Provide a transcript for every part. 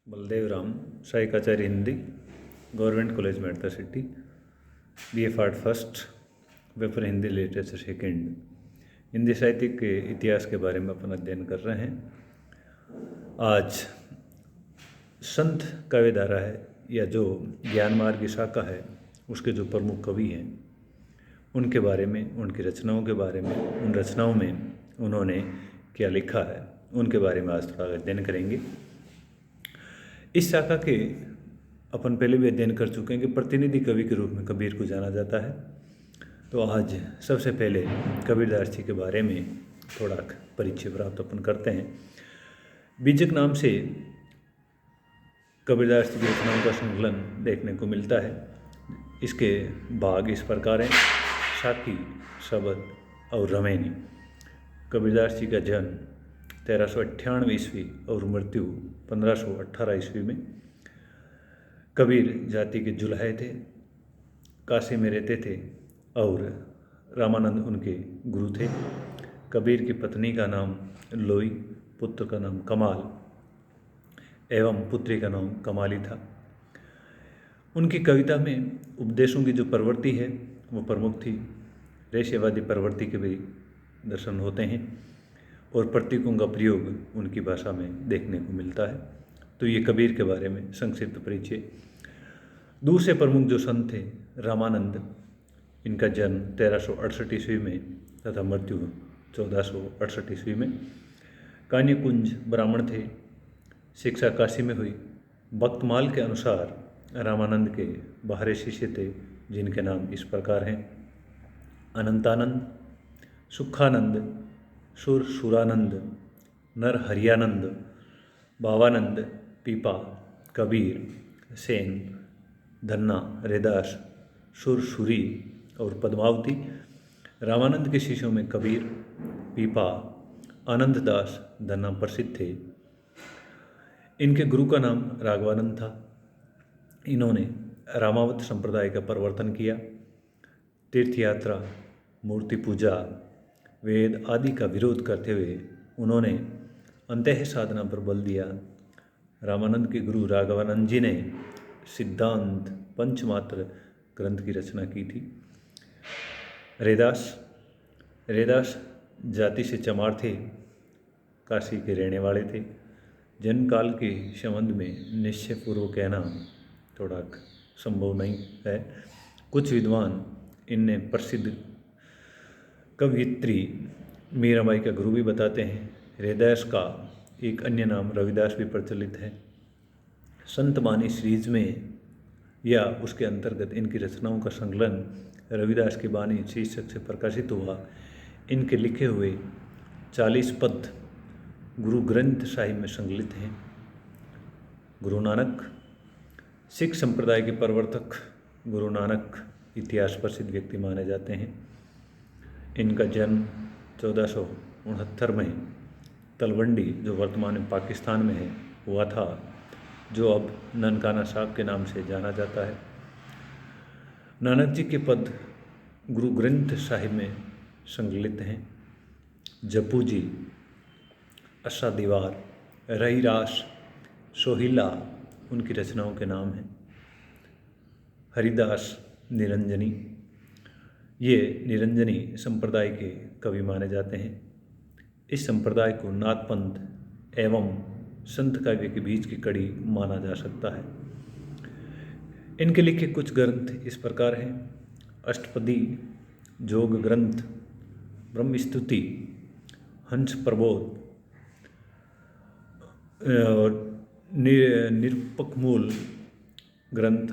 बलदेव राम, सहायक आचार्य Hindi, government college Merta city, BA part first, paper Hindi literature second. Hindi साहित्य के इतिहास के बारे में अपन अध्ययन कर रहे हैं। आज संत काव्यधारा है या जो ज्ञान मार्ग की शाखा है उसके जो प्रमुख कवि हैं उनके बारे में, उनकी रचनाओं के बारे में, उन रचनाओं में उन्होंने क्या लिखा है उनके बारे में आज थोड़ा अध्ययन करेंगे। इस शाखा के अपन पहले भी अध्ययन कर चुके हैं कि प्रतिनिधि कवि के रूप में कबीर को जाना जाता है। तो आज सबसे पहले कबीरदास जी के बारे में थोड़ा परिचय प्राप्त अपन करते हैं। बीजक नाम से कबीरदास जी की रचनाओं का संकलन देखने को मिलता है। इसके भाग इस प्रकार हैं: साकी, शबद और रमैनी। कबीरदास जी का जन्म 1398 ईस्वी और मृत्यु 1518 ईस्वी में। कबीर जाति के जुलाहे थे, काशी में रहते थे और रामानंद उनके गुरु थे। कबीर की पत्नी का नाम लोई, पुत्र का नाम कमाल एवं पुत्री का नाम कमाली था। उनकी कविता में उपदेशों की जो प्रवृत्ति है वो प्रमुख थी। रेश्यवादी प्रवृत्ति के भी दर्शन होते हैं और प्रतीकों का प्रयोग उनकी भाषा में देखने को मिलता है। तो ये कबीर के बारे में संक्षिप्त परिचय। दूसरे प्रमुख जो संत थे रामानंद, इनका जन्म 1368 ईस्वी में तथा मृत्यु 1468 ईस्वी में। कान्यकुंज ब्राह्मण थे, शिक्षा काशी में हुई। भक्तमाल के अनुसार रामानंद के बाहरी शिष्य थे जिनके नाम इस प्रकार हैं: अनंतानंद, सुखानंद, सुरानंद, नरहरियानंद, भावानंद, पीपा, कबीर, सेन, धन्ना, रैदास, सुरसुरी और पद्मावती। रामानंद के शिष्यों में कबीर, पीपा, आनंददास, धन्ना प्रसिद्ध थे। इनके गुरु का नाम राघवानंद था। इन्होंने रामावत संप्रदाय का प्रवर्तन किया। तीर्थ यात्रा, मूर्ति पूजा, वेद आदि का विरोध करते हुए उन्होंने अंतः साधना पर बल दिया। रामानंद के गुरु राघवानंद जी ने सिद्धांत पंचमात्र ग्रंथ की रचना की थी। रैदास जाति से चमार थे, काशी के रहने वाले थे। जन्म काल के संबंध में निश्चयपूर्वक कहना थोड़ा संभव नहीं है। कुछ विद्वान इनने प्रसिद्ध कवयित्री मीराबाई का गुरु भी बताते हैं। रैदास का एक अन्य नाम रविदास भी प्रचलित है। संत बानी सीरीज में या उसके अंतर्गत इनकी रचनाओं का संकलन रविदास की बानी शीर्षक से प्रकाशित हुआ। इनके लिखे हुए 40 पद गुरु ग्रंथ साहिब में संकलित हैं। गुरु नानक, सिख संप्रदाय के प्रवर्तक गुरु नानक इतिहास प्रसिद्ध व्यक्ति माने जाते हैं। इनका जन्म 1469 में तलवंडी, जो वर्तमान में पाकिस्तान में है, हुआ था, जो अब ननकाना साहब के नाम से जाना जाता है। नानक जी के पद गुरु ग्रंथ साहिब में संकलित हैं। जपू जी, असा दीवार, रहीरास, सोहिला उनकी रचनाओं के नाम हैं। हरिदास, निरंजनी, ये निरंजनी संप्रदाय के कवि माने जाते हैं। इस संप्रदाय को नाथपंथ एवं संत काव्य के बीच की कड़ी माना जा सकता है। इनके लिखे कुछ ग्रंथ इस प्रकार हैं: अष्टपदी, जोग ग्रंथ, ब्रह्मस्तुति, हंस प्रबोध, निरुपकमूल ग्रंथ,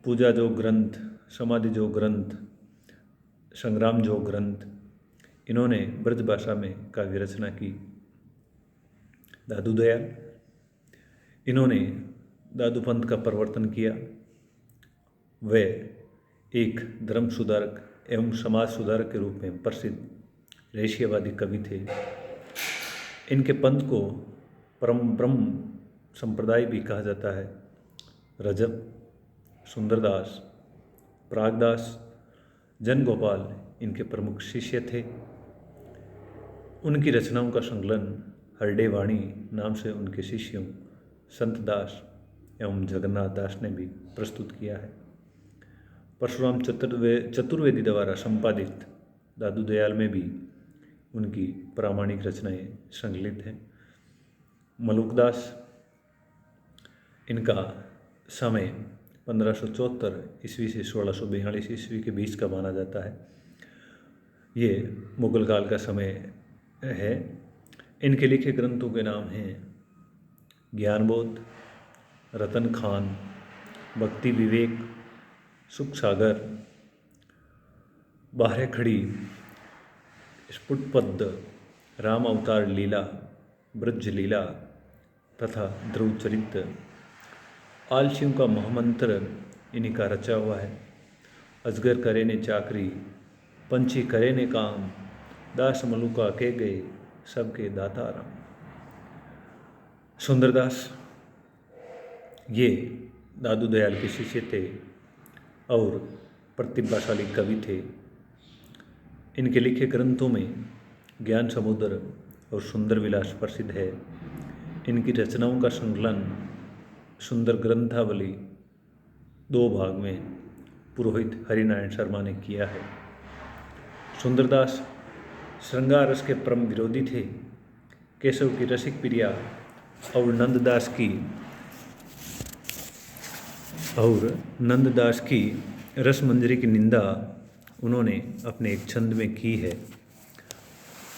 पूजा जोग ग्रंथ, समाधि जोग ग्रंथ, संग्राम जोग ग्रंथ। इन्होंने ब्रज भाषा में काव्य रचना की। दादू दयाल, इन्होंने दादूपंथ का प्रवर्तन किया। वे एक धर्म सुधारक एवं समाज सुधारक के रूप में प्रसिद्ध रेश्यवादी कवि थे। इनके पंथ को परम ब्रह्म संप्रदाय भी कहा जाता है। रजब, सुंदरदास, प्रागदास, जनगोपाल इनके प्रमुख शिष्य थे। उनकी रचनाओं का संकलन हरडे वाणी नाम से उनके शिष्यों संतदास, एवं जगन्नाथ दास ने भी प्रस्तुत किया है। परशुराम चतुर्वेदी द्वारा संपादित दादू दयाल में भी उनकी प्रामाणिक रचनाएं संकलित हैं। मलुकदास, इनका समय 1574 ईस्वी से 1642 ईस्वी के बीच का माना जाता है। ये मुगल काल का समय है। इनके लिखे ग्रंथों के नाम हैं ज्ञानबोध, रतन खान, भक्ति विवेक, सुख सागर, बाहरे खड़ी, स्फुटपद्य, राम अवतार लीला, ब्रज लीला तथा ध्रुव चरित्र। आलसियों का महामंत्र इन्हीं का रचा हुआ है। अजगर करे ने चाकरी, पंछी करे ने काम, दास मलुका के गए सबके दाता राम। सुंदरदास ये दादू दयाल के शिष्य थे और प्रतिभाशाली कवि थे। इनके लिखे ग्रंथों में ज्ञान समुद्र और सुंदर विलास प्रसिद्ध है। इनकी रचनाओं का संकलन सुंदर ग्रंथावली 2 भाग में पुरोहित हरिनारायण शर्मा ने किया है। सुंदरदास श्रृंगार रस के परम विरोधी थे। केशव की रसिक प्रिया और नंददास की रसमंजरी की निंदा उन्होंने अपने एक छंद में की है।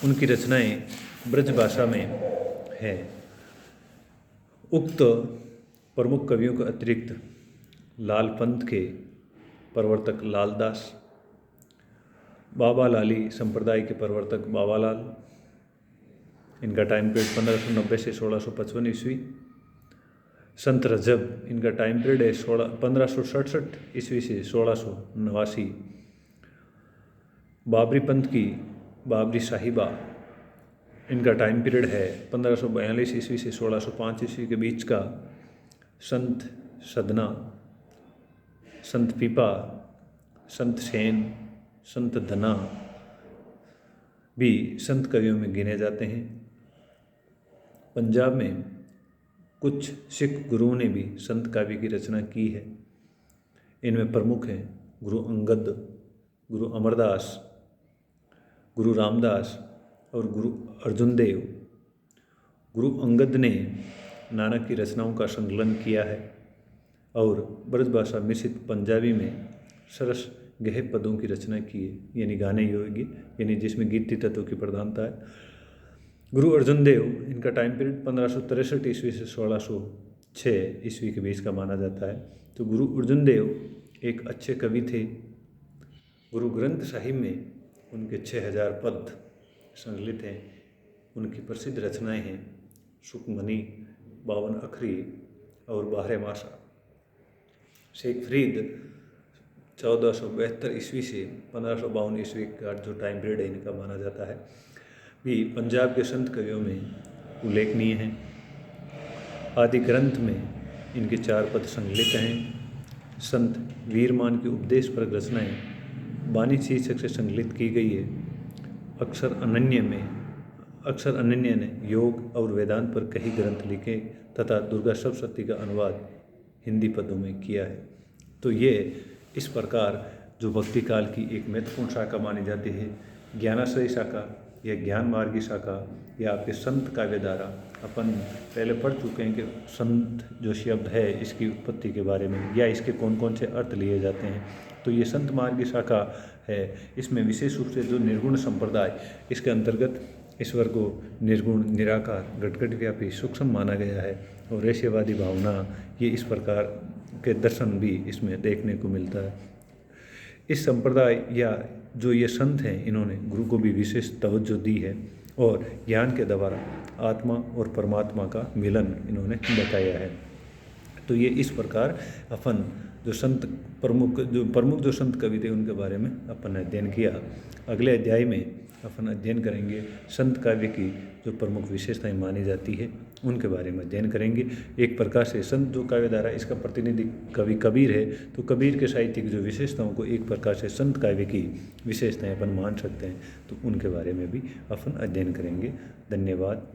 उनकी रचनाएं ब्रज भाषा में है। उक्त प्रमुख कवियों के अतिरिक्त लाल पंथ के प्रवर्तक लालदास, बाबा लाली संप्रदाय के प्रवर्तक बाबालाल, इनका टाइम पीरियड 1590 से 1655 ईस्वी। संत रजब, इनका टाइम पीरियड है 1567 ईस्वी से 1689। बाबरी पंथ की बाबरी साहिबा, इनका टाइम पीरियड है 1542 ईस्वी से 1605 ईस्वी के बीच का। संत सदना, संत पीपा, संत सेन, संत धना भी संत कवियों में गिने जाते हैं। पंजाब में कुछ सिख गुरुओं ने भी संत काव्य की रचना की है। इनमें प्रमुख हैं गुरु अंगद, गुरु अमरदास, गुरु रामदास और गुरु अर्जुन देव। गुरु अंगद ने नानक की रचनाओं का संकलन किया है और ब्रजभाषा मिश्रित पंजाबी में सरस गहे पदों की रचना की है, यानी गाने योग्य, यानी जिसमें गीति तत्व की प्रधानता है। गुरु अर्जुन देव, इनका टाइम पीरियड 1563 ईस्वी से 1606 ईस्वी के बीच का माना जाता है। तो गुरु अर्जुन देव एक अच्छे कवि थे। गुरु ग्रंथ साहिब में उनके 6000 पद संकलित हैं। उनकी प्रसिद्ध रचनाएं हैं सुखमनी, 52 अखरी और बाहरे मासा। शेख फरीद 1472 ईस्वी से 1552 ईस्वी का जो टाइम पीरियड है इनका माना जाता है, भी पंजाब के संत कवियों में उल्लेखनीय हैं। आदि ग्रंथ में इनके 4 पद संकलित हैं। संत वीरमान की उपदेश पर रचनाएं बानी शीर्षक से संकलित की गई है। अक्षर अनन्य ने योग और वेदांत पर कई ग्रंथ लिखे तथा दुर्गा सप्तशती का अनुवाद हिंदी पदों में किया है। तो ये इस प्रकार जो भक्ति काल की एक महत्वपूर्ण शाखा मानी जाती है, ज्ञानाश्रयी शाखा या ज्ञान मार्गी शाखा या आपके संत काव्य धारा, अपन पहले पढ़ चुके हैं कि संत जो शब्द है इसकी उत्पत्ति के बारे में या इसके कौन कौन से अर्थ लिए जाते हैं। तो ये संत मार्गी शाखा है। इसमें विशेष रूप से जो निर्गुण संप्रदाय, इसके अंतर्गत ईश्वर को निर्गुण, निराकार, घटघट व्यापी, सूक्ष्म माना गया है और रहस्यवादी भावना, ये इस प्रकार के दर्शन भी इसमें देखने को मिलता है। इस संप्रदाय या जो ये संत हैं, इन्होंने गुरु को भी विशेष तवज्जो दी है और ज्ञान के द्वारा आत्मा और परमात्मा का मिलन इन्होंने बताया है। तो ये इस प्रकार अपन जो प्रमुख जो संत कवि थे उनके बारे में अपन ने अध्ययन किया। अगले अध्याय में अपन अध्ययन करेंगे संत काव्य की जो प्रमुख विशेषताएं मानी जाती है उनके बारे में अध्ययन करेंगे। एक प्रकार से संत जो काव्य धारा, इसका प्रतिनिधि कवि कबीर है, तो कबीर के साहित्य की जो विशेषताओं को एक प्रकार से संत काव्य की विशेषताएं अपन मान सकते हैं, तो उनके बारे में भी अपन अध्ययन करेंगे। धन्यवाद।